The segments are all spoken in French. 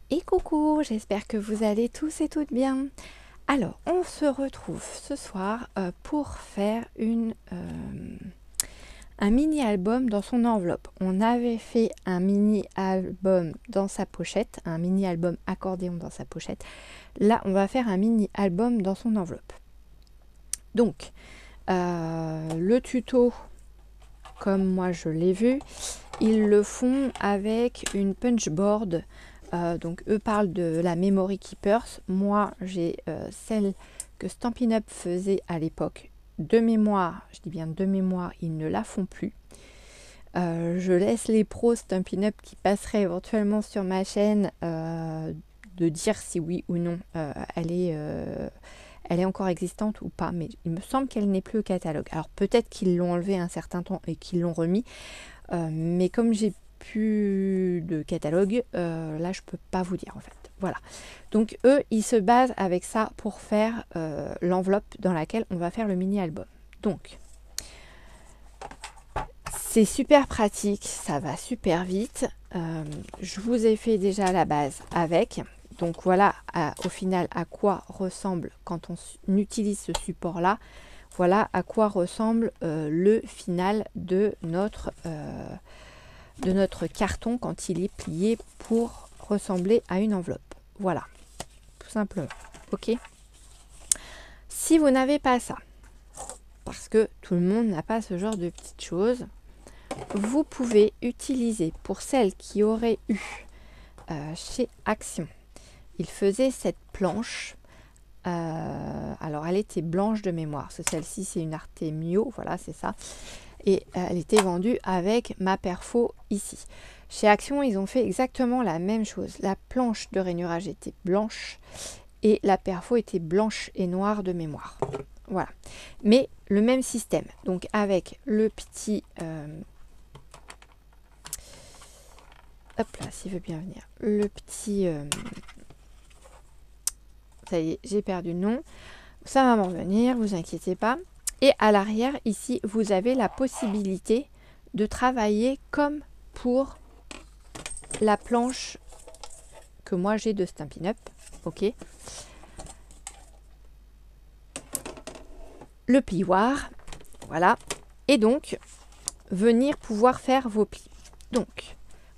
Et coucou, j'espère que vous allez tous et toutes bien. Alors, on se retrouve ce soir pour faire un mini-album dans son enveloppe. On avait fait un mini-album dans sa pochette, un mini-album accordéon dans sa pochette. Là, on va faire un mini-album dans son enveloppe. Donc, le tuto, comme moi je l'ai vu, ils le font avec une punchboard. Donc eux parlent de la Memory Keepers. Moi j'ai celle que Stampin' Up faisait à l'époque. De mémoire, je dis bien de mémoire, ils ne la font plus. Je laisse les pros Stampin' Up qui passeraient éventuellement sur ma chaîne de dire si oui ou non elle est encore existante ou pas. Mais il me semble qu'elle n'est plus au catalogue. Alors peut-être qu'ils l'ont enlevé un certain temps et qu'ils l'ont remis. Mais comme j'ai plus de catalogue, là je peux pas vous dire en fait. Voilà. Donc eux, ils se basent avec ça pour faire l'enveloppe dans laquelle on va faire le mini-album. Donc, c'est super pratique, ça va super vite. Je vous ai fait déjà la base avec. Donc voilà au final à quoi ressemble quand on utilise ce support-là. Voilà à quoi ressemble le final de notre carton quand il est plié pour ressembler à une enveloppe. Voilà, tout simplement. Ok. Si vous n'avez pas ça, parce que tout le monde n'a pas ce genre de petites choses, vous pouvez utiliser pour celles qui auraient eu chez Action. Il faisait cette planche. Alors elle était blanche de mémoire. Celle-ci c'est une Artemio, voilà c'est ça. Et elle était vendue avec ma perfo ici. Chez Action, ils ont fait exactement la même chose. La planche de rainurage était blanche et la perfo était blanche et noire de mémoire. Voilà. Mais le même système. Donc avec le petit... hop là, s'il veut bien venir. Le petit... ça y est, j'ai perdu le nom. Ça va m'en revenir, vous inquiétez pas. Et à l'arrière, ici, vous avez la possibilité de travailler comme pour la planche que moi j'ai de Stampin' Up. Ok. Le plioir. Voilà. Et donc, venir pouvoir faire vos plis. Donc,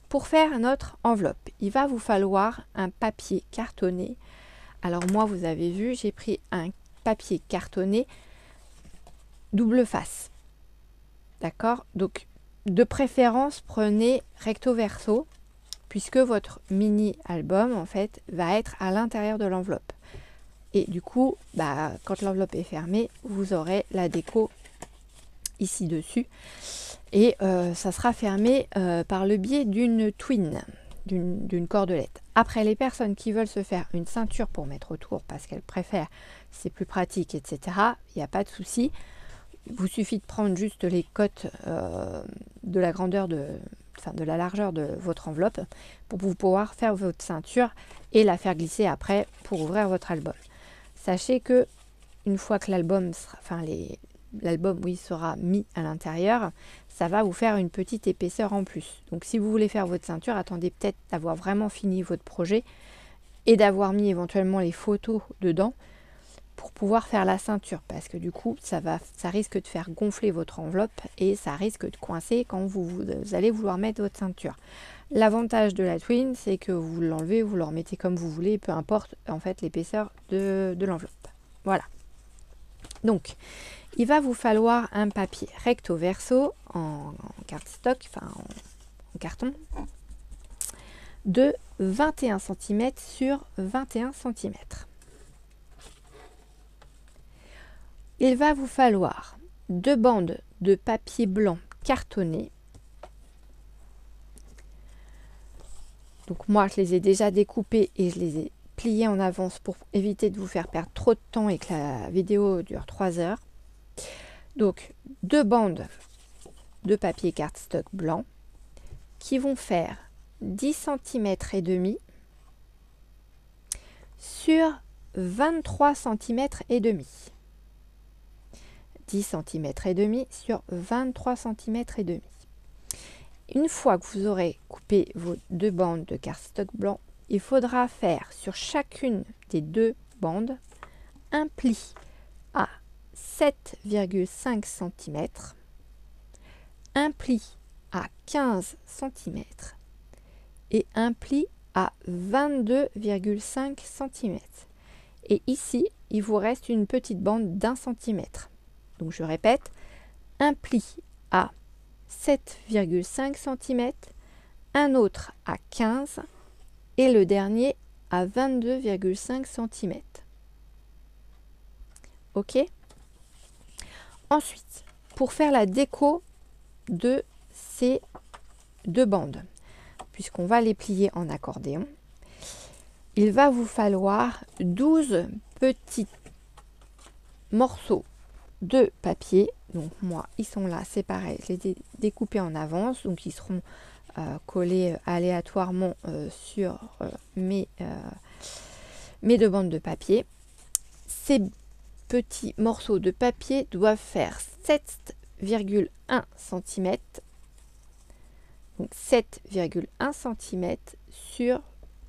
pour faire notre enveloppe, il va vous falloir un papier cartonné. Alors moi, vous avez vu, j'ai pris un papier cartonné double face. D'accord? Donc, de préférence, prenez recto verso, puisque votre mini-album, en fait, va être à l'intérieur de l'enveloppe. Et du coup, quand l'enveloppe est fermée, vous aurez la déco ici dessus. Et ça sera fermé par le biais d'une twine, d'une cordelette. Après, les personnes qui veulent se faire une ceinture pour mettre autour, parce qu'elles préfèrent, c'est plus pratique, etc., il n'y a pas de souci. Il vous suffit de prendre juste les cotes de la grandeur de la largeur de votre enveloppe pour pouvoir faire votre ceinture et la faire glisser après pour ouvrir votre album. Sachez que une fois que l'album sera mis à l'intérieur, ça va vous faire une petite épaisseur en plus. Donc si vous voulez faire votre ceinture, attendez peut-être d'avoir vraiment fini votre projet et d'avoir mis éventuellement les photos dedans pour pouvoir faire la ceinture, parce que du coup ça risque de faire gonfler votre enveloppe et ça risque de coincer quand vous allez vouloir mettre votre ceinture. L'avantage de la twine, c'est que vous l'enlevez, vous le remettez comme vous voulez, peu importe en fait l'épaisseur de l'enveloppe. Voilà. Donc il va vous falloir un papier recto verso en cardstock, en carton, de 21 cm sur 21 cm. Il va vous falloir 2 bandes de papier blanc cartonné. Donc moi, je les ai déjà découpées et je les ai pliées en avance pour éviter de vous faire perdre trop de temps et que la vidéo dure 3 heures. Donc 2 bandes de papier cardstock blanc qui vont faire 10 cm et demi sur 23 cm et demi. 10 cm et demi sur 23 cm et demi. Une fois que vous aurez coupé vos 2 bandes de cardstock blanc, il faudra faire sur chacune des deux bandes un pli à 7,5 cm, un pli à 15 cm et un pli à 22,5 cm. Et ici, il vous reste une petite bande d'1 cm. Donc je répète, un pli à 7,5 cm, un autre à 15 et le dernier à 22,5 cm. Ok? Ensuite, pour faire la déco de ces deux bandes, puisqu'on va les plier en accordéon, il va vous falloir 12 petits morceaux de papier. Donc moi, ils sont là, c'est pareil, je les ai découpés en avance, donc ils seront collés aléatoirement sur mes deux bandes de papier. Ces petits morceaux de papier doivent faire 7,1 cm, donc 7,1 cm sur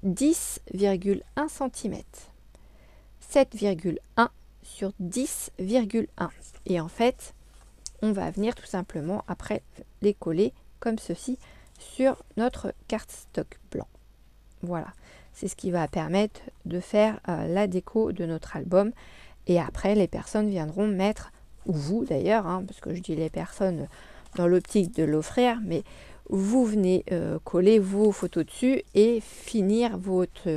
10,1 cm. 7,1 sur 10,1. Et en fait, on va venir tout simplement après les coller comme ceci sur notre cardstock blanc. Voilà, c'est ce qui va permettre de faire la déco de notre album. Et après, les personnes viendront mettre, ou vous d'ailleurs, hein, parce que je dis les personnes dans l'optique de l'offrir, mais vous venez coller vos photos dessus et finir votre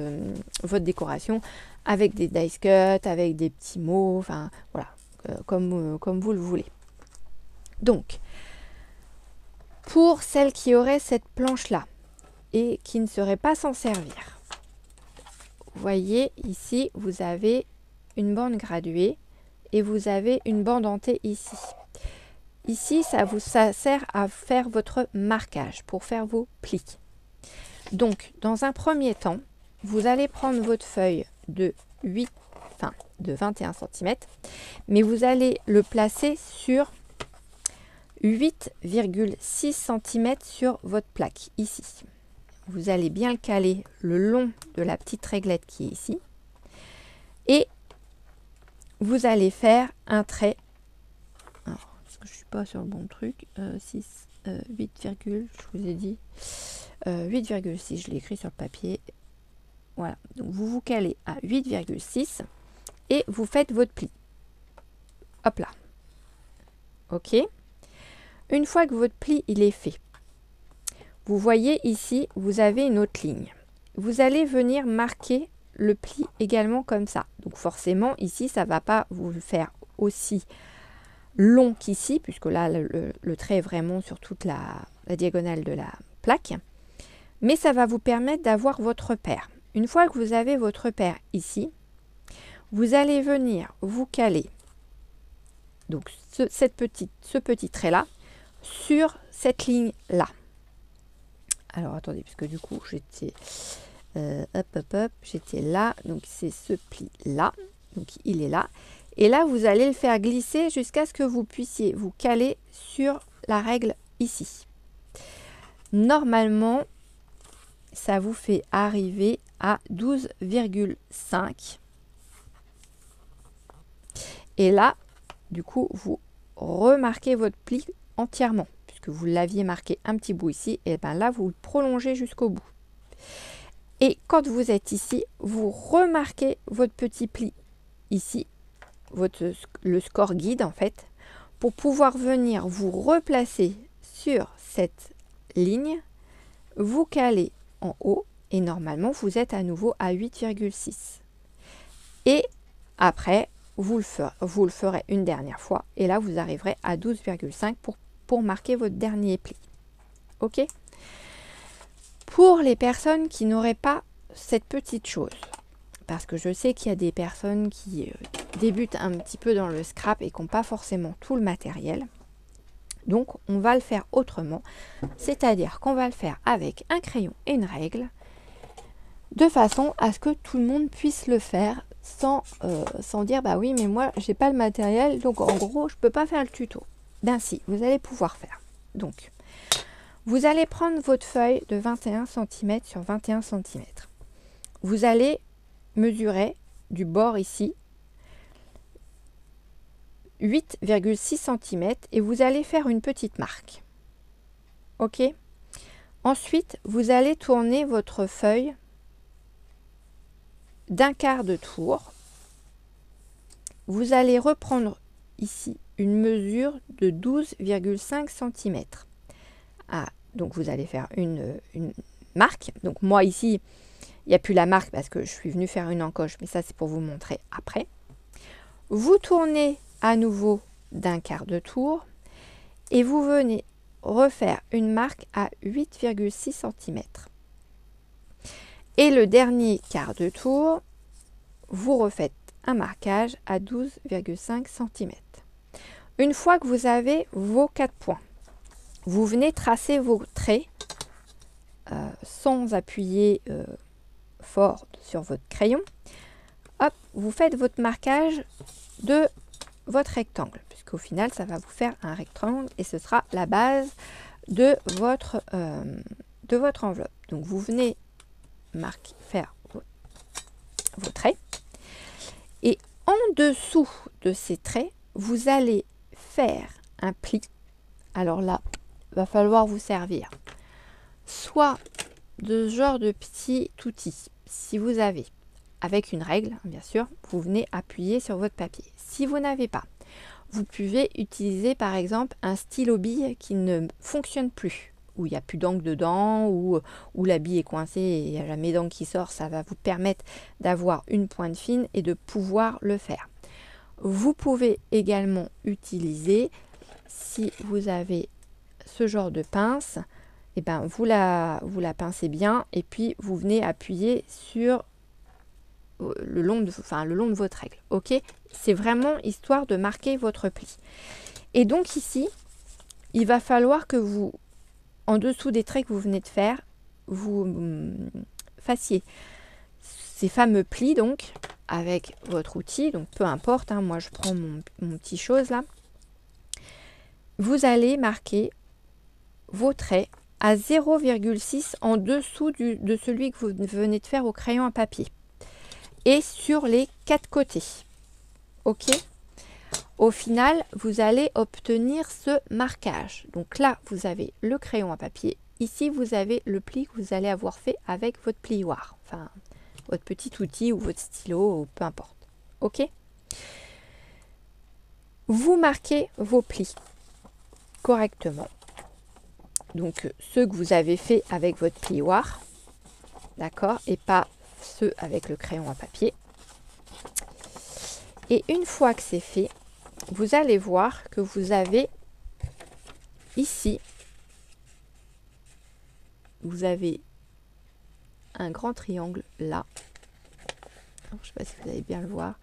décoration avec des dice cuts, avec des petits mots, enfin voilà, comme vous le voulez. Donc, pour celles qui auraient cette planche-là et qui ne seraient pas s'en servir, vous voyez ici, vous avez une bande graduée et vous avez une bande dentée ici. Ici, ça sert à faire votre marquage pour faire vos plis. Donc, dans un premier temps, vous allez prendre votre feuille de 21 cm, mais vous allez le placer sur 8,6 cm sur votre plaque, ici. Vous allez bien le caler le long de la petite réglette qui est ici. Et vous allez faire un trait. Alors, parce que je ne suis pas sur le bon truc. 8, je vous ai dit 8,6, je l'ai écrit sur le papier. Voilà, donc vous vous calez à 8,6 et vous faites votre pli. Hop là. Ok. Une fois que votre pli il est fait, vous voyez ici, vous avez une autre ligne. Vous allez venir marquer le pli également comme ça. Donc forcément, ici, ça ne va pas vous faire aussi long qu'ici, puisque là, le trait est vraiment sur toute la diagonale de la plaque. Mais ça va vous permettre d'avoir votre repère. Une fois que vous avez votre repère ici, vous allez venir vous caler donc ce petit trait-là sur cette ligne-là. Alors, attendez, parce que du coup, j'étais j'étais là. Donc, c'est ce pli-là. Donc, il est là. Et là, vous allez le faire glisser jusqu'à ce que vous puissiez vous caler sur la règle ici. Normalement, ça vous fait arriver à 12,5. Et là, du coup, vous remarquez votre pli entièrement, puisque vous l'aviez marqué un petit bout ici, et bien là, vous le prolongez jusqu'au bout. Et quand vous êtes ici, vous remarquez votre petit pli ici, le score guide en fait, pour pouvoir venir vous replacer sur cette ligne, vous caler en haut, et normalement, vous êtes à nouveau à 8,6. Et après, vous le ferez une dernière fois, et là, vous arriverez à 12,5 pour marquer votre dernier pli. Ok? Pour les personnes qui n'auraient pas cette petite chose, parce que je sais qu'il y a des personnes qui débutent un petit peu dans le scrap et qui n'ont pas forcément tout le matériel, donc on va le faire autrement, c'est-à-dire qu'on va le faire avec un crayon et une règle, de façon à ce que tout le monde puisse le faire sans dire bah oui mais moi j'ai pas le matériel, donc en gros je peux pas faire le tuto. Ben si, vous allez pouvoir faire. Donc vous allez prendre votre feuille de 21 cm sur 21 cm. vous allez mesurer du bord ici 8,6 cm et vous allez faire une petite marque. Ok? Ensuite, vous allez tourner votre feuille d'1/4 de tour. Vous allez reprendre ici une mesure de 12,5 cm. Ah, donc vous allez faire une marque. Donc moi ici, il n'y a plus la marque parce que je suis venue faire une encoche, mais ça c'est pour vous montrer après. Vous tournez à nouveau d'1/4 de tour et vous venez refaire une marque à 8,6 cm. Et le dernier quart de tour, vous refaites un marquage à 12,5 cm. Une fois que vous avez vos 4 points, vous venez tracer vos traits sans appuyer fort sur votre crayon. Hop, vous faites votre marquage de votre rectangle, puisqu'au final, ça va vous faire un rectangle et ce sera la base de votre enveloppe. Donc, vous venez faire vos traits. Et en dessous de ces traits, vous allez faire un pli. Alors là, il va falloir vous servir soit de ce genre de petit outil, si vous avez, avec une règle, bien sûr, vous venez appuyer sur votre papier. Si vous n'avez pas, vous pouvez utiliser par exemple un stylo bille qui ne fonctionne plus, où il n'y a plus d'encre dedans, où la bille est coincée et il n'y a jamais d'encre qui sort. Ça va vous permettre d'avoir une pointe fine et de pouvoir le faire. Vous pouvez également utiliser, si vous avez ce genre de pince, et ben vous la pincez bien et puis vous venez appuyer sur le long de votre règle. Ok, c'est vraiment histoire de marquer votre pli. Et donc ici, il va falloir que vous, en dessous des traits que vous venez de faire, vous fassiez ces fameux plis donc avec votre outil. Donc peu importe, hein, moi je prends mon petit chose là. Vous allez marquer vos traits à 0,6 en dessous de celui que vous venez de faire au crayon à papier. Et sur les 4 côtés. Ok? Au final, vous allez obtenir ce marquage. Donc là, vous avez le crayon à papier. Ici, vous avez le pli que vous allez avoir fait avec votre plioir. Enfin, votre petit outil ou votre stylo, ou peu importe. Ok? Vous marquez vos plis correctement. Donc, ceux que vous avez fait avec votre plioir. D'accord? Et pas ceux avec le crayon à papier. Et une fois que c'est fait, vous allez voir que vous avez ici, vous avez un grand triangle là. Alors, je ne sais pas si vous allez bien le voir.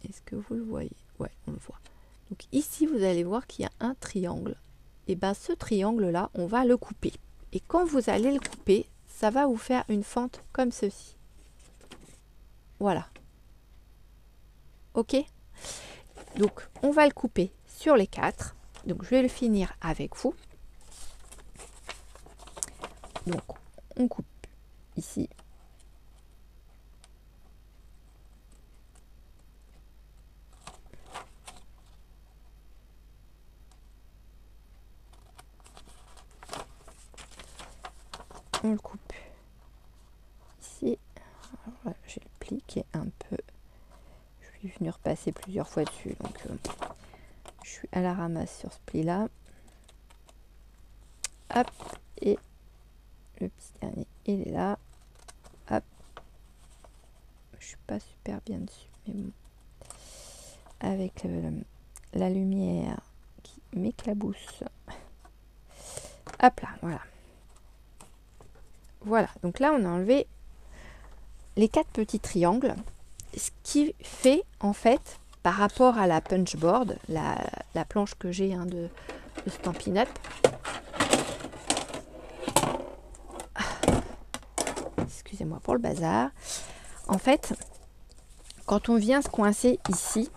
Est-ce que vous le voyez? Ouais, on le voit. Donc ici, vous allez voir qu'il y a un triangle. Et bien ce triangle là, on va le couper. Et quand vous allez le couper, ça va vous faire une fente comme ceci. Voilà. Ok? Donc, on va le couper sur les 4. Donc, je vais le finir avec vous. Donc, on coupe ici. On le coupe ici. Alors là, j'ai le pli qui est un peu... Je suis venue repasser plusieurs fois dessus. Donc, je suis à la ramasse sur ce pli-là. Hop. Et le petit dernier, il est là. Hop. Je suis pas super bien dessus, mais bon. Avec la lumière qui m'éclabousse. Hop là, voilà. Voilà, donc là on a enlevé les 4 petits triangles, ce qui fait en fait par rapport à la punch board, la planche que j'ai de Stampin' Up. Excusez-moi pour le bazar. En fait, quand on vient se coincer ici,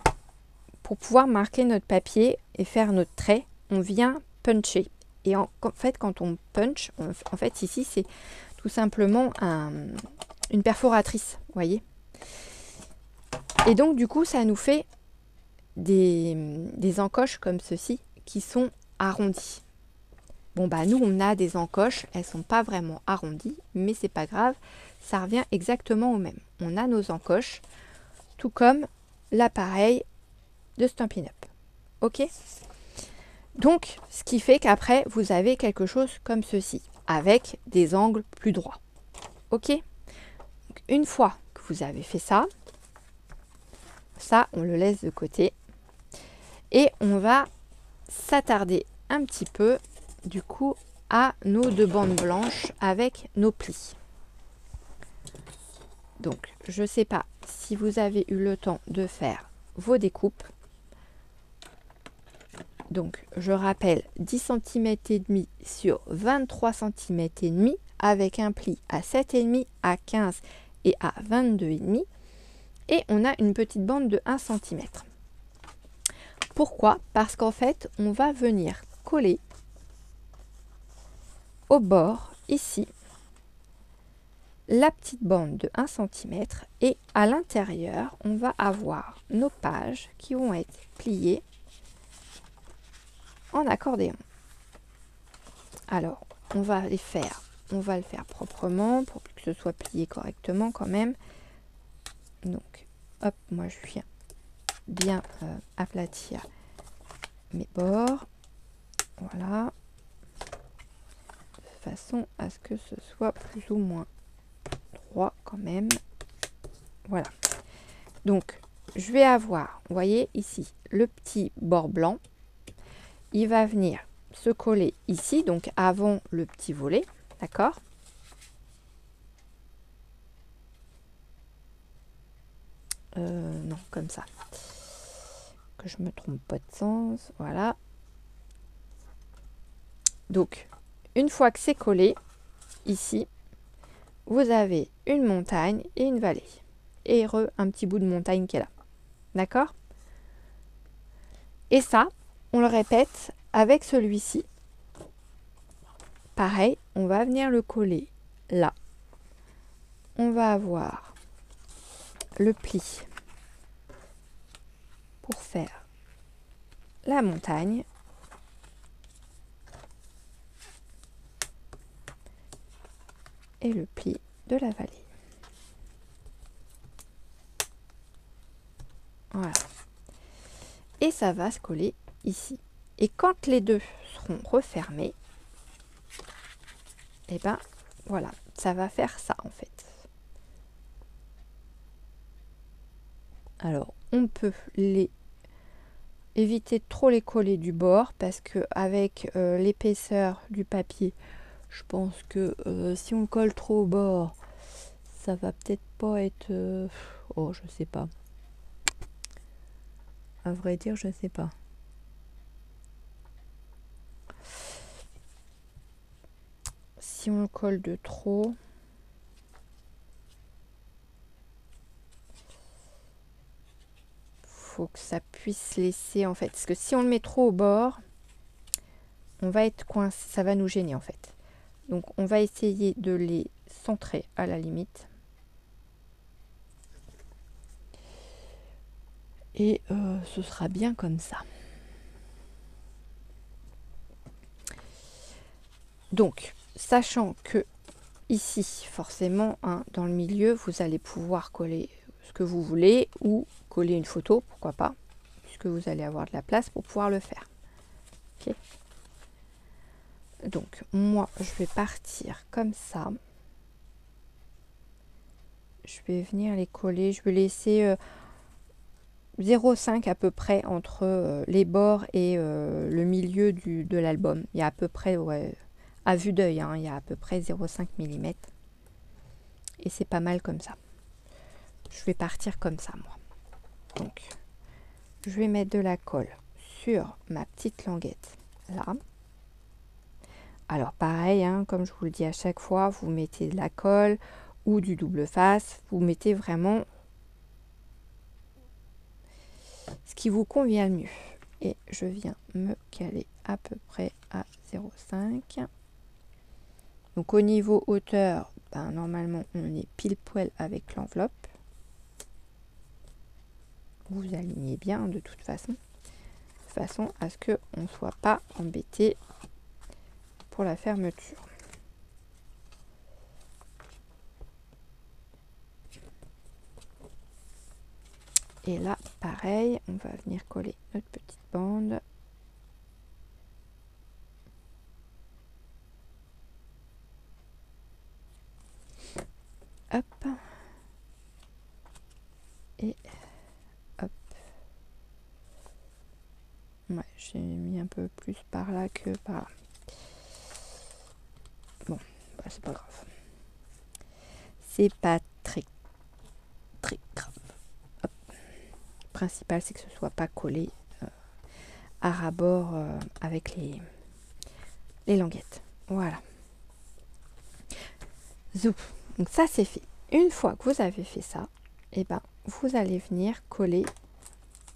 pour pouvoir marquer notre papier et faire notre trait, on vient puncher. Et en fait, quand on punch, en fait, ici, c'est tout simplement une perforatrice, vous voyez. Et donc, du coup, ça nous fait des encoches comme ceci qui sont arrondies. Bon, bah, nous, on a des encoches, elles sont pas vraiment arrondies, mais c'est pas grave, ça revient exactement au même. On a nos encoches, tout comme l'appareil de Stampin' Up. Ok? Donc, ce qui fait qu'après, vous avez quelque chose comme ceci, avec des angles plus droits. Ok? Donc, une fois que vous avez fait ça, on le laisse de côté. Et on va s'attarder un petit peu, du coup, à nos deux bandes blanches avec nos plis. Donc, je ne sais pas si vous avez eu le temps de faire vos découpes. Donc, je rappelle 10 cm et demi sur 23 cm et demi avec un pli à 7,5, à 15 et à 22,5. Et on a une petite bande de 1 cm. Pourquoi? Parce qu'en fait, on va venir coller au bord, ici, la petite bande de 1 cm. Et à l'intérieur, on va avoir nos pages qui vont être pliées en accordéon. Alors, on va le faire proprement pour que ce soit plié correctement quand même. Donc, hop, moi je viens bien aplatir mes bords. Voilà. De façon à ce que ce soit plus ou moins droit quand même. Voilà. Donc, je vais avoir, vous voyez ici, le petit bord blanc. Il va venir se coller ici, donc avant le petit volet, d'accord? Non, comme ça. Que je me trompe pas de sens, voilà. Donc, une fois que c'est collé, ici, vous avez une montagne et une vallée. Et un petit bout de montagne qui est là. D'accord? Et ça, on le répète avec celui-ci. Pareil, on va venir le coller là. On va avoir le pli pour faire la montagne. Et le pli de la vallée. Voilà. Et ça va se coller ici. Et quand les deux seront refermés, et ben voilà, ça va faire ça en fait. Alors, on peut éviter de trop les coller du bord parce que avec l'épaisseur du papier, je pense que si on le colle trop au bord, ça va peut-être pas être... oh, je sais pas. À vrai dire, je sais pas. Si on le colle de trop... faut que ça puisse laisser en fait. Parce que si on le met trop au bord, on va être coincé, ça va nous gêner en fait. Donc on va essayer de les centrer à la limite. Et ce sera bien comme ça. Donc, sachant que ici, forcément, hein, dans le milieu, vous allez pouvoir coller ce que vous voulez ou coller une photo, pourquoi pas, puisque vous allez avoir de la place pour pouvoir le faire. Okay. Donc, moi, je vais partir comme ça. Je vais venir les coller. Je vais laisser 0,5 à peu près entre les bords et le milieu de l'album. Il y a à peu près, ouais, à vue d'œil, hein, il y a à peu près 0,5 mm. Et c'est pas mal comme ça. Je vais partir comme ça, moi. Donc, je vais mettre de la colle sur ma petite languette, là. Alors, pareil, hein, comme je vous le dis à chaque fois, vous mettez de la colle ou du double face. Vous mettez vraiment ce qui vous convient le mieux. Et je viens me caler à peu près à 0,5. Donc au niveau hauteur, ben, normalement on est pile poil avec l'enveloppe. Vous alignez bien de toute façon à ce qu'on ne soit pas embêté pour la fermeture. Et là, pareil, on va venir coller notre petite bande. Hop. Et hop. Ouais, j'ai mis un peu plus par là que par là. Bon, bah, c'est pas grave. C'est pas très grave. Hop. Le principal, c'est que ce soit pas collé à ras-bord avec les languettes. Voilà. Zoup. Donc ça, c'est fait. Une fois que vous avez fait ça, et ben, vous allez venir coller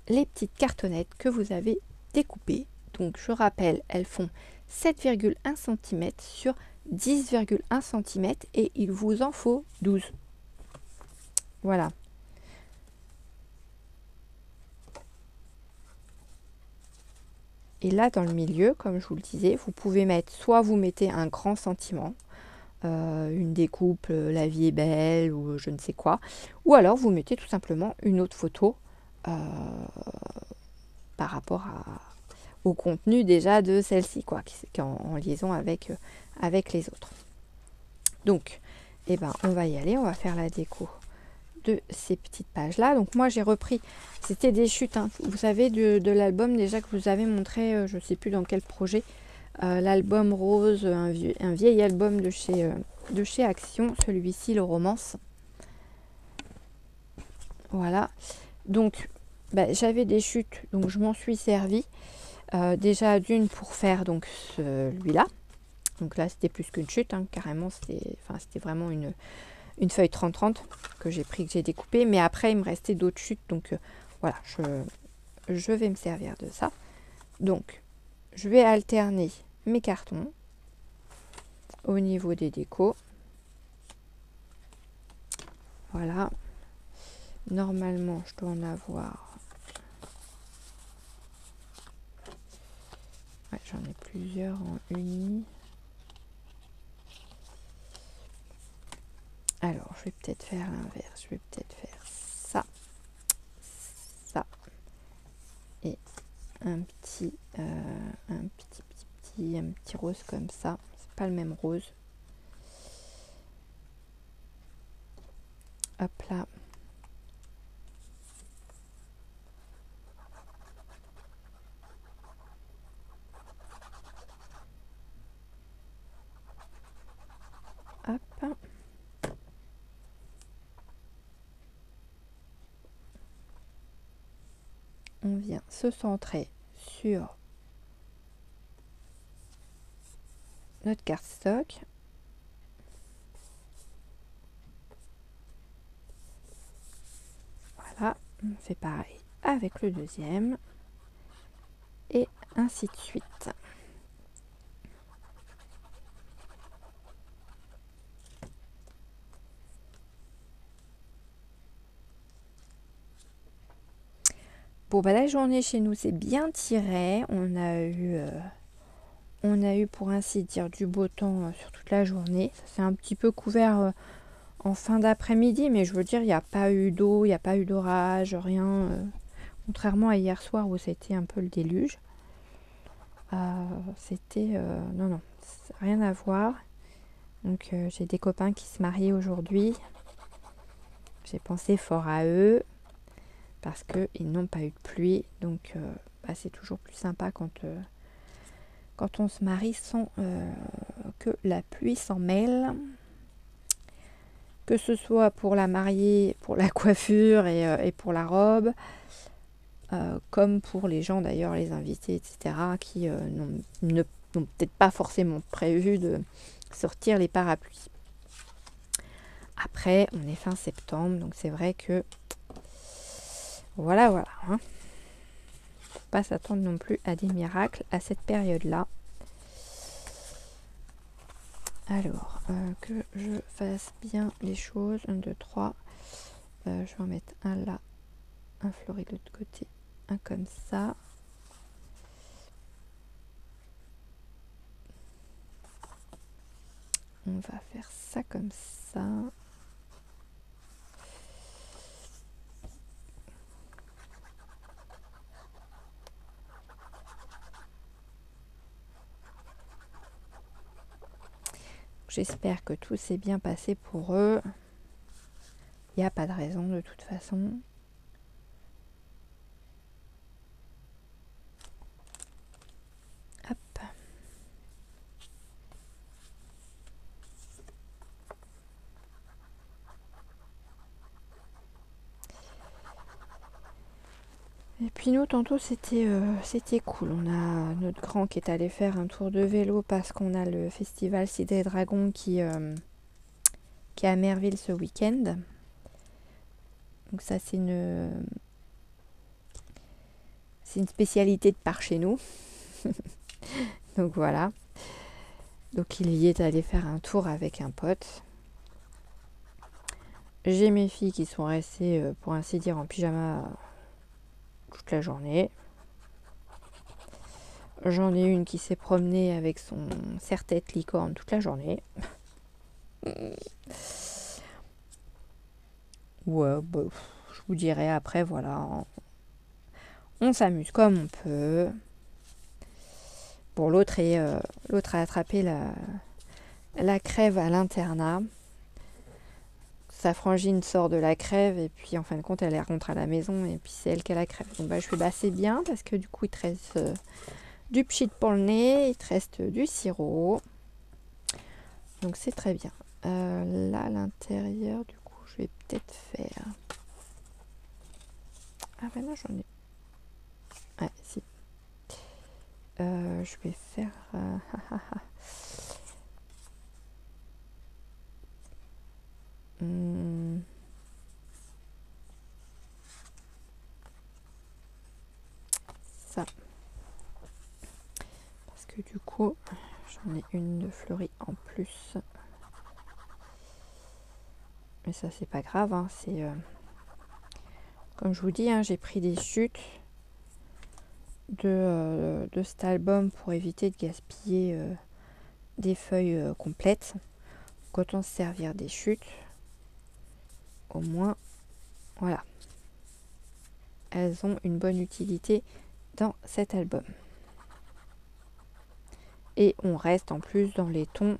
les petites cartonnettes que vous avez découpées. Donc, je rappelle, elles font 7,1 cm sur 10,1 cm et il vous en faut 12. Voilà. Et là, dans le milieu, comme je vous le disais, vous pouvez mettre, soit vous mettez un grand sentiment, une découpe, la vie est belle ou je ne sais quoi, ou alors vous mettez tout simplement une autre photo par rapport au contenu déjà de celle-ci, quoi, qui est en liaison avec les autres. Donc, eh ben, on va y aller, on va faire la déco de ces petites pages là. Donc moi j'ai repris, c'était des chutes, hein, vous savez, de l'album déjà que vous avez montré, je ne sais plus dans quel projet, l'album rose, un vieil album de chez Action, celui-ci, le romance. Voilà, donc j'avais des chutes, donc je m'en suis servi déjà d'une pour faire donc celui-là. Donc là c'était plus qu'une chute, hein, carrément c'était vraiment une feuille 30-30 que j'ai pris, que j'ai découpé, mais après il me restait d'autres chutes, donc voilà, je vais me servir de ça. Donc je vais alterner mes cartons au niveau des décos. Voilà, normalement je dois en avoir, ouais, j'en ai plusieurs en uni. Alors, je vais peut-être faire l'inverse. Je vais peut-être faire ça, ça, et un petit rose comme ça. C'est pas le même rose. Hop là. Hop. On vient se centrer sur notre cardstock. Voilà, on fait pareil avec le deuxième et ainsi de suite. Bon, la journée chez nous c'est bien tiré. On a eu pour ainsi dire du beau temps sur toute la journée. Ça s'est un petit peu couvert en fin d'après-midi, mais je veux dire, il n'y a pas eu d'eau, il n'y a pas eu d'orage, rien. Contrairement à hier soir où c'était un peu le déluge. C'était... non, rien à voir. Donc j'ai des copains qui se marient aujourd'hui. J'ai pensé fort à eux parce qu'ils n'ont pas eu de pluie. Donc c'est toujours plus sympa quand on se marie sans que la pluie s'en mêle. Que ce soit pour la mariée, pour la coiffure et pour la robe, comme pour les gens d'ailleurs, les invités, etc., qui n'ont peut-être pas forcément prévu de sortir les parapluies. Après, on est fin septembre, donc c'est vrai que voilà, hein. pas s'attendre non plus à des miracles à cette période-là. Alors, que je fasse bien les choses. 1, 2, 3. Je vais en mettre un là, un fleuri de l'autre côté, un comme ça. On va faire ça comme ça. J'espère que tout s'est bien passé pour eux. Il n'y a pas de raison de toute façon. Hop. Et puis nous, tantôt, c'était cool. On a notre grand qui est allé faire un tour de vélo parce qu'on a le festival Cidre et Dragon qui est à Merville ce week-end. Donc ça, c'est une spécialité de par chez nous. Donc voilà. Donc il y est allé faire un tour avec un pote. J'ai mes filles qui sont restées, pour ainsi dire, en pyjama toute la journée. J'en ai une qui s'est promenée avec son serre-tête licorne toute la journée. Ouais, bah, je vous dirai après, voilà. On s'amuse comme on peut. Bon, l'autre a attrapé la crève à l'internat. Sa frangine sort de la crève et puis en fin de compte elle rentre à la maison et puis c'est elle qui a la crève. Donc bah, je fais c'est bien parce que du coup il te reste du pchit pour le nez, il te reste du sirop. Donc c'est très bien. Là à l'intérieur du coup je vais peut-être faire... Ah ben là j'en ai... Ouais si. Je vais faire... ça. Parce que du coup, j'en ai une de fleurie en plus. Mais ça, c'est pas grave. Hein, c'est comme je vous dis, hein, j'ai pris des chutes de cet album pour éviter de gaspiller des feuilles complètes. Donc, autant se servir des chutes. Au moins, voilà. Elles ont une bonne utilité dans cet album. Et on reste en plus dans les tons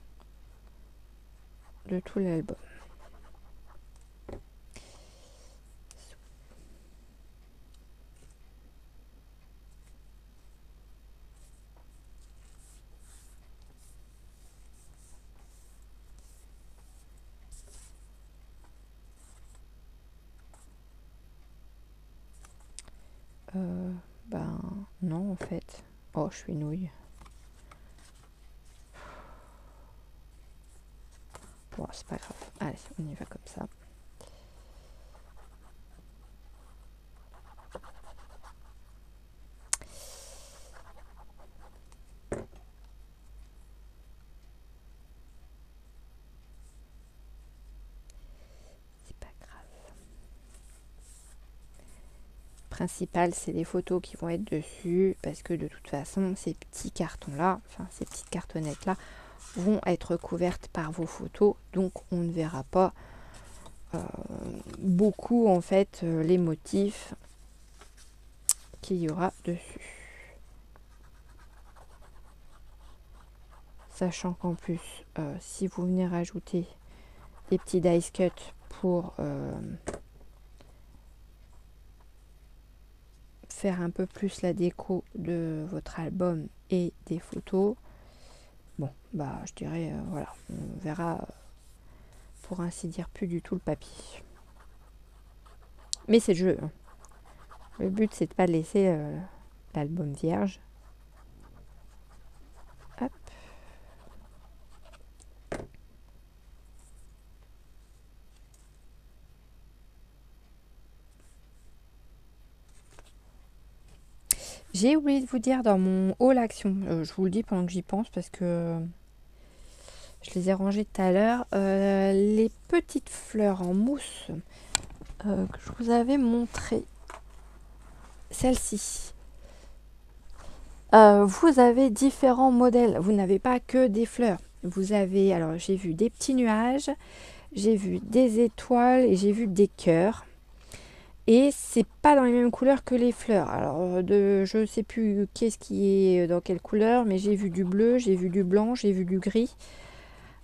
de tout l'album. Ben non en fait. Oh, je suis nouille. Bon, c'est pas grave. Allez, on y va comme ça. C'est pas grave. Principal, c'est les photos qui vont être dessus parce que de toute façon, ces petits cartons-là, enfin ces petites cartonnettes-là, vont être couvertes par vos photos. Donc, on ne verra pas beaucoup en fait les motifs qu'il y aura dessus. Sachant qu'en plus, si vous venez rajouter des petits dice cut pour faire un peu plus la déco de votre album et des photos, bon, bah je dirais, voilà, on verra pour ainsi dire plus du tout le papier. Mais c'est le jeu. Hein. Le but, c'est de pas laisser l'album vierge. Hop. J'ai oublié de vous dire dans mon haul action, je vous le dis pendant que j'y pense parce que je les ai rangées tout à l'heure, les petites fleurs en mousse que je vous avais montré, celle-ci. Vous avez différents modèles, vous n'avez pas que des fleurs. Vous avez, alors j'ai vu des petits nuages, j'ai vu des étoiles et j'ai vu des cœurs. Et c'est pas dans les mêmes couleurs que les fleurs. Alors je sais plus qu'est-ce qui est dans quelle couleur, mais j'ai vu du bleu, j'ai vu du blanc, j'ai vu du gris.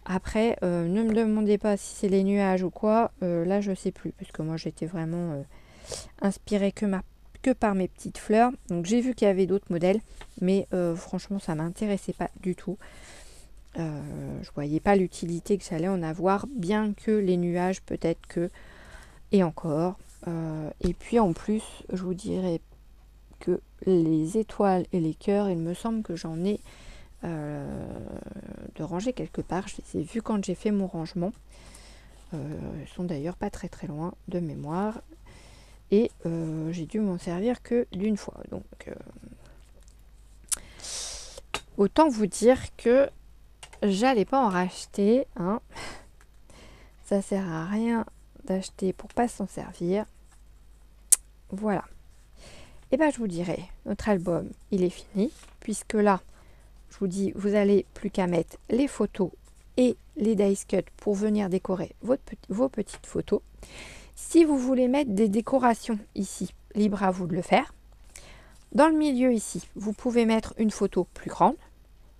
Après, ne me demandez pas si c'est les nuages ou quoi. Là, je sais plus, parce que moi j'étais vraiment inspirée que par mes petites fleurs. Donc j'ai vu qu'il y avait d'autres modèles, mais franchement, ça m'intéressait pas du tout. Je voyais pas l'utilité que j'allais en avoir, bien que les nuages, peut-être que, et encore. Et puis en plus, je vous dirais que les étoiles et les cœurs, il me semble que j'en ai de ranger quelque part. Je les ai vus quand j'ai fait mon rangement. Ils sont d'ailleurs pas très très loin de mémoire. Et j'ai dû m'en servir que d'une fois. Donc autant vous dire que j'allais pas en racheter. Hein. Ça sert à rien d'acheter pour pas s'en servir. Voilà. Et ben je vous dirai, notre album il est fini, puisque là je vous dis, vous n'allez plus qu'à mettre les photos et les dice cuts pour venir décorer vos petites photos. Si vous voulez mettre des décorations ici, libre à vous de le faire. Dans le milieu ici, vous pouvez mettre une photo plus grande,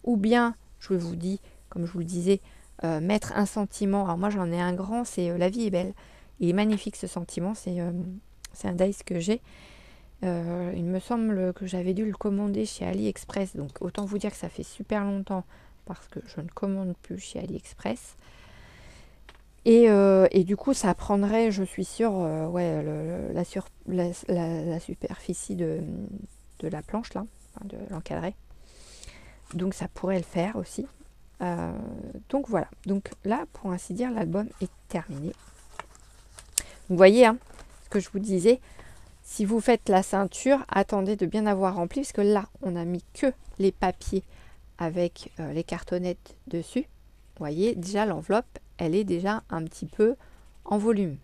ou bien, je vous dis, comme je vous le disais, mettre un sentiment. Alors moi j'en ai un grand, c'est La vie est belle. Il est magnifique ce sentiment, c'est un dice que j'ai. Il me semble que j'avais dû le commander chez AliExpress, donc autant vous dire que ça fait super longtemps parce que je ne commande plus chez AliExpress. Et du coup, ça prendrait, je suis sûre, ouais, la superficie de la planche là, enfin de l'encadré. Donc ça pourrait le faire aussi. Donc voilà. Donc là, pour ainsi dire, l'album est terminé. Vous voyez, hein, ce que je vous disais. Si vous faites la ceinture, attendez de bien avoir rempli, parce que là, on a mis que les papiers avec les cartonnettes dessus. Vous voyez, déjà l'enveloppe, elle est déjà un petit peu en volume.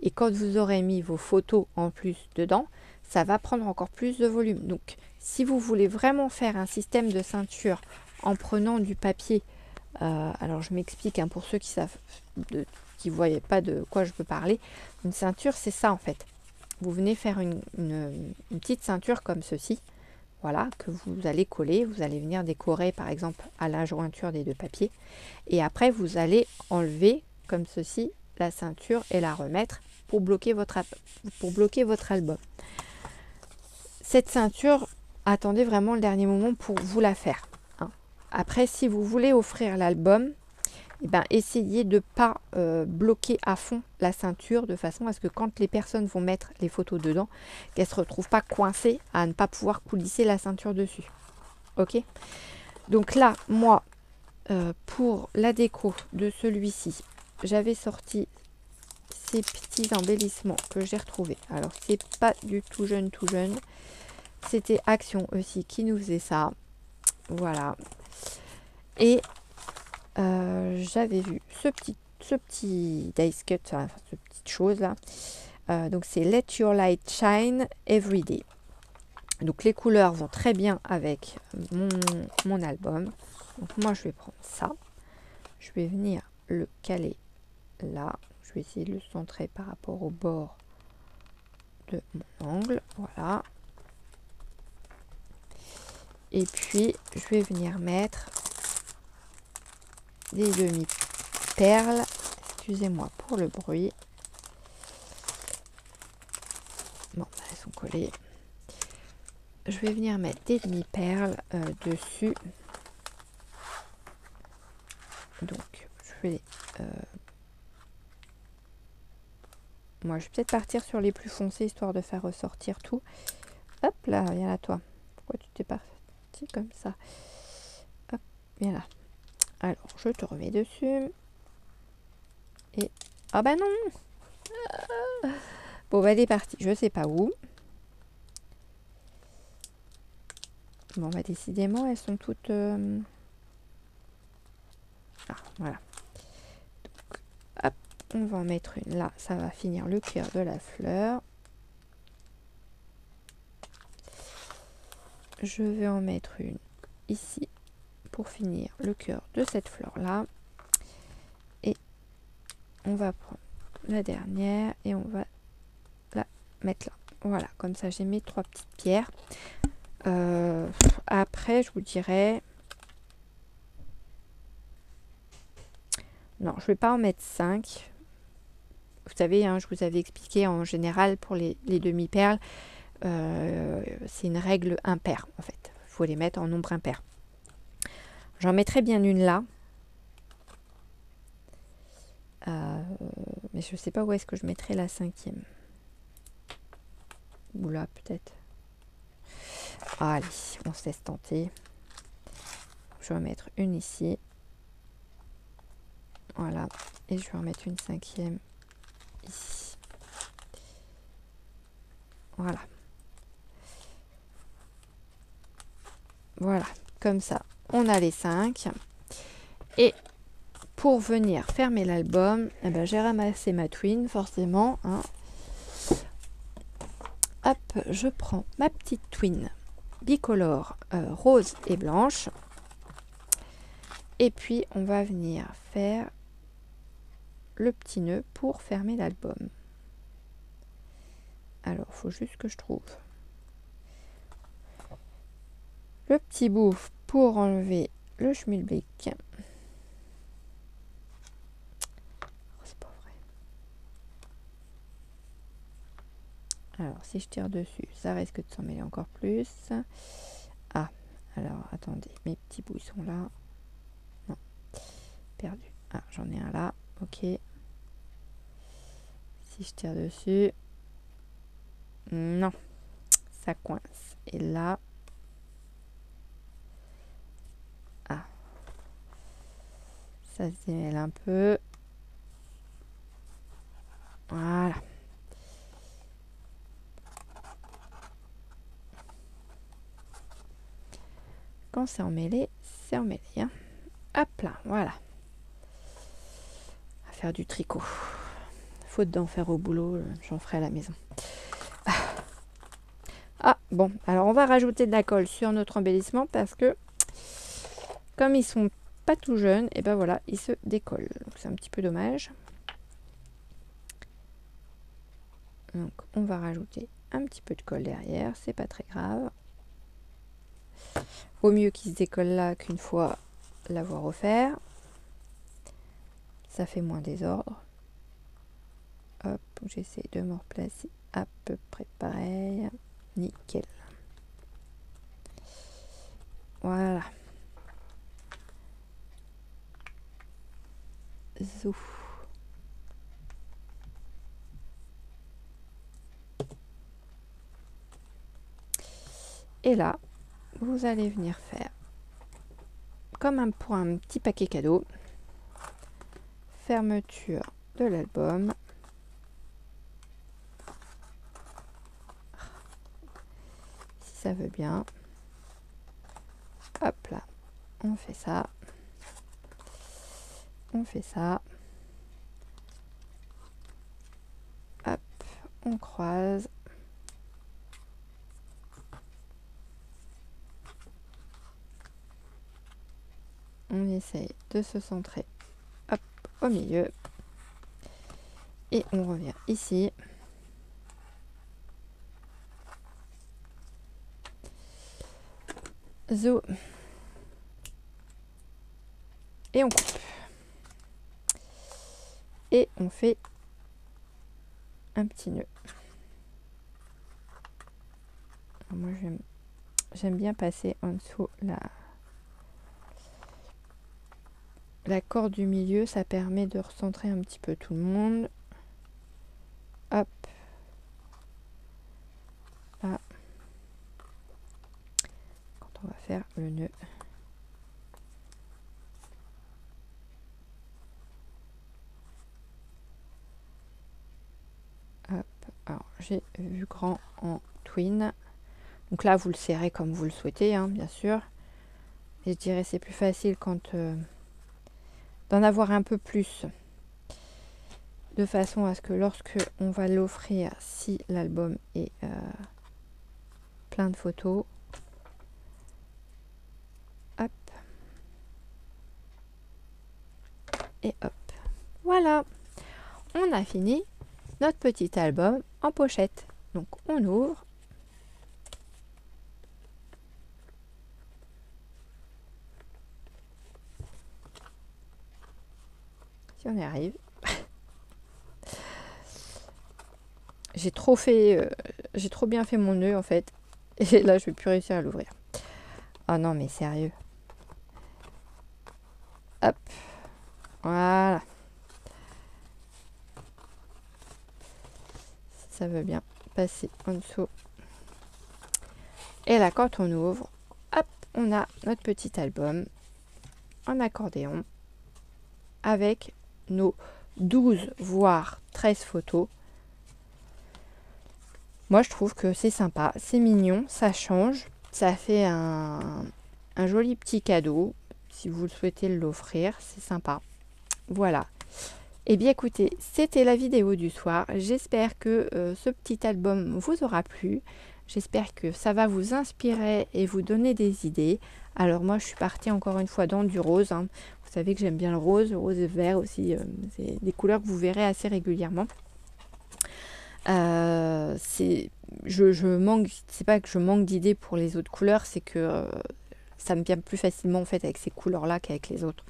Et quand vous aurez mis vos photos en plus dedans, ça va prendre encore plus de volume. Donc, si vous voulez vraiment faire un système de ceinture en prenant du papier, alors je m'explique hein, pour ceux qui savent, qui ne voyaient pas de quoi je peux parler, une ceinture, c'est ça en fait. Vous venez faire une petite ceinture comme ceci, voilà, que vous allez coller, vous allez venir décorer par exemple à la jointure des deux papiers, et après vous allez enlever comme ceci la ceinture et la remettre pour bloquer votre album. Cette ceinture, attendez vraiment le dernier moment pour vous la faire. Hein. Après, si vous voulez offrir l'album, eh ben, essayez de ne pas bloquer à fond la ceinture de façon à ce que quand les personnes vont mettre les photos dedans, qu'elles ne se retrouvent pas coincées à ne pas pouvoir coulisser la ceinture dessus. Ok? Donc là, moi, pour la déco de celui-ci, j'avais sorti ces petits embellissements que j'ai retrouvés. Alors, c'est pas du tout jeune. C'était Action aussi qui nous faisait ça. Voilà. Et j'avais vu ce petit dice cut, enfin, cette petite chose là. Donc c'est Let Your Light Shine Every Day. Donc les couleurs vont très bien avec mon album. Donc moi je vais prendre ça. Je vais venir le caler là. Je vais essayer de le centrer par rapport au bord de mon angle. Voilà. Et puis je vais venir mettre des demi-perles. Excusez-moi pour le bruit. Bon, elles sont collées. Je vais venir mettre des demi-perles dessus. Donc, je vais... moi, je vais peut-être partir sur les plus foncés, histoire de faire ressortir tout. Hop là, viens là, toi. Pourquoi tu t'es parti comme ça? Hop, viens là. Alors, je te remets dessus. Et... ah bah non. Bon, bah elle est partie. Je sais pas où. Bon, bah, décidément, elles sont toutes... Ah, voilà. Donc, hop, on va en mettre une là. Ça va finir le cœur de la fleur. Je vais en mettre une ici pour finir le cœur de cette fleur là. Et on va prendre la dernière et on va la mettre là. Voilà, comme ça j'ai mes 3 petites pierres. Après, je vous dirais... Non, je vais pas en mettre 5. Vous savez, hein, je vous avais expliqué en général pour les demi-perles, c'est une règle impaire en fait. Il faut les mettre en nombre impair. J'en mettrai bien une là. Mais je sais pas où est-ce que je mettrai la 5e. Ou là peut-être. Allez, on se laisse tenter. Je vais en mettre une ici. Voilà. Et je vais en mettre une 5e ici. Voilà. Voilà. Comme ça, on a les 5. Et pour venir fermer l'album, eh ben, j'ai ramassé ma twine, forcément. Hein. Hop, je prends ma petite twine bicolore rose et blanche. Et puis, on va venir faire le petit nœud pour fermer l'album. Alors, il faut juste que je trouve le petit bout pour enlever le schmilblick. C'est pas vrai. Alors, si je tire dessus, ça risque de s'en mêler encore plus. Ah, alors, attendez, mes petits bouts sont là. Non, perdu. Ah, j'en ai un là, ok. Si je tire dessus, non, ça coince. Et là, ah, ça se démêle un peu. Voilà. Quand c'est emmêlé, c'est emmêlé. Hein. Hop là, voilà. À faire du tricot. Faute d'en faire au boulot, j'en ferai à la maison. Ah, bon, alors on va rajouter de la colle sur notre embellissement parce que comme ils sont pas tout jeunes, et ben voilà, ils se décollent. Donc c'est un petit peu dommage. Donc on va rajouter un petit peu de colle derrière, c'est pas très grave. Au mieux qu'ils se décollent là qu'une fois l'avoir offert. Ça fait moins désordre. Hop, j'essaie de me replacer à peu près pareil. Nickel. Voilà. Zou. Et là, vous allez venir faire comme pour un petit paquet cadeau. Fermeture de l'album. Si ça veut bien. Hop là, on fait ça. On fait ça. Hop, on croise. On essaye de se centrer hop, au milieu. Et on revient ici. Zo. Et on coupe. Et on fait un petit nœud. Alors moi j'aime bien passer en dessous la corde du milieu, ça permet de recentrer un petit peu tout le monde. Hop. Là. Quand on va faire le nœud. Hop. Alors j'ai vu grand en twin. Donc là, vous le serrez comme vous le souhaitez, hein, bien sûr. Et je dirais c'est plus facile quand d'en avoir un peu plus. De façon à ce que lorsque on va l'offrir, si l'album est plein de photos, hop, et hop. Voilà, on a fini notre petit album en pochette. Donc on ouvre. Si on y arrive. J'ai trop bien fait mon nœud en fait. Et là je vais plus réussir à l'ouvrir. Oh non mais sérieux. Hop. Voilà. Ça veut bien passer en dessous. Et là quand on ouvre, hop, on a notre petit album en accordéon avec nos 12 voire 13 photos. Moi je trouve que c'est sympa, c'est mignon, ça change, ça fait un joli petit cadeau. Si vous le souhaitez l'offrir, c'est sympa. Voilà. Et bien écoutez, c'était la vidéo du soir. J'espère que ce petit album vous aura plu. J'espère que ça va vous inspirer et vous donner des idées. Alors moi je suis partie encore une fois dans du rose. Hein. Vous savez que j'aime bien le rose et vert aussi. C'est des couleurs que vous verrez assez régulièrement. Je manque, c'est pas que je manque d'idées pour les autres couleurs, c'est que ça me vient plus facilement en fait avec ces couleurs là qu'avec les autres.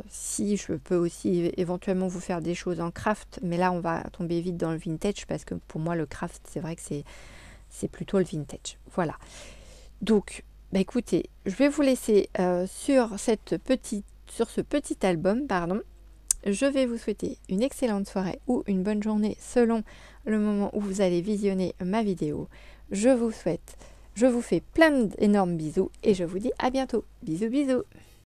Si je peux aussi éventuellement vous faire des choses en craft, mais là on va tomber vite dans le vintage parce que pour moi le craft c'est vrai que c'est plutôt le vintage. Voilà. Donc bah écoutez, je vais vous laisser sur ce petit album, pardon. Je vais vous souhaiter une excellente soirée ou une bonne journée selon le moment où vous allez visionner ma vidéo. Je vous fais plein d'énormes bisous et je vous dis à bientôt. Bisous bisous.